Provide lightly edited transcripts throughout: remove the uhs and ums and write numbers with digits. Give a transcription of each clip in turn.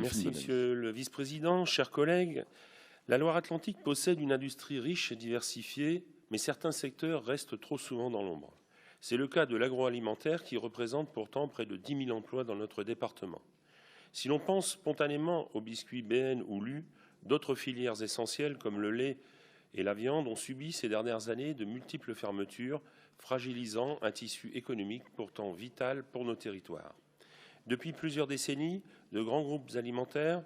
Delphine Merci, Bonamy. Monsieur le Vice-président. Chers collègues, la Loire-Atlantique possède une industrie riche et diversifiée, mais certains secteurs restent trop souvent dans l'ombre. C'est le cas de l'agroalimentaire qui représente pourtant près de 10 000 emplois dans notre département. Si l'on pense spontanément aux biscuits BN ou LU, d'autres filières essentielles comme le lait et la viande ont subi ces dernières années de multiples fermetures, fragilisant un tissu économique pourtant vital pour nos territoires. Depuis plusieurs décennies, de grands groupes alimentaires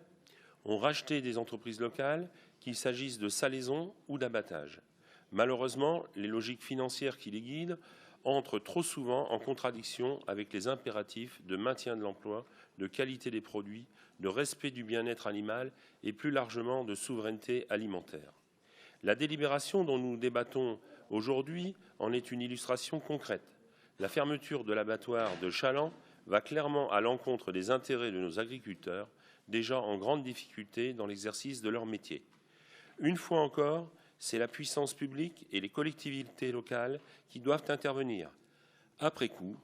ont racheté des entreprises locales, qu'il s'agisse de salaison ou d'abattage. Malheureusement, les logiques financières qui les guident entrent trop souvent en contradiction avec les impératifs de maintien de l'emploi, de qualité des produits, de respect du bien-être animal et plus largement de souveraineté alimentaire. La délibération dont nous débattons aujourd'hui en est une illustration concrète. La fermeture de l'abattoir de Chaland va clairement à l'encontre des intérêts de nos agriculteurs, déjà en grande difficulté dans l'exercice de leur métier. Une fois encore, c'est la puissance publique et les collectivités locales qui doivent intervenir, après coup,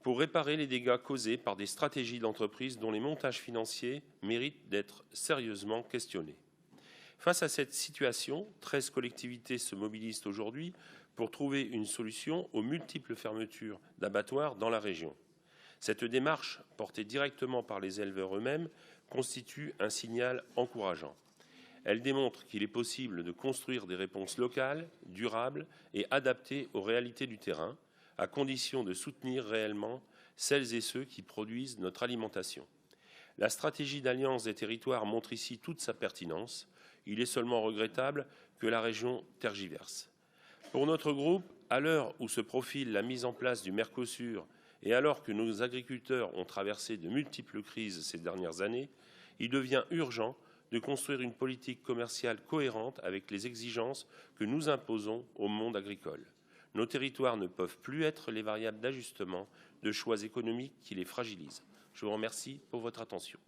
pour réparer les dégâts causés par des stratégies d'entreprise dont les montages financiers méritent d'être sérieusement questionnés. Face à cette situation, 13 collectivités se mobilisent aujourd'hui pour trouver une solution aux multiples fermetures d'abattoirs dans la région. Cette démarche, portée directement par les éleveurs eux-mêmes, constitue un signal encourageant. Elle démontre qu'il est possible de construire des réponses locales, durables et adaptées aux réalités du terrain, à condition de soutenir réellement celles et ceux qui produisent notre alimentation. La stratégie d'alliance des territoires montre ici toute sa pertinence. Il est seulement regrettable que la région tergiverse. Pour notre groupe, à l'heure où se profile la mise en place du Mercosur et alors que nos agriculteurs ont traversé de multiples crises ces dernières années, il devient urgent de construire une politique commerciale cohérente avec les exigences que nous imposons au monde agricole. Nos territoires ne peuvent plus être les variables d'ajustement de choix économiques qui les fragilisent. Je vous remercie pour votre attention.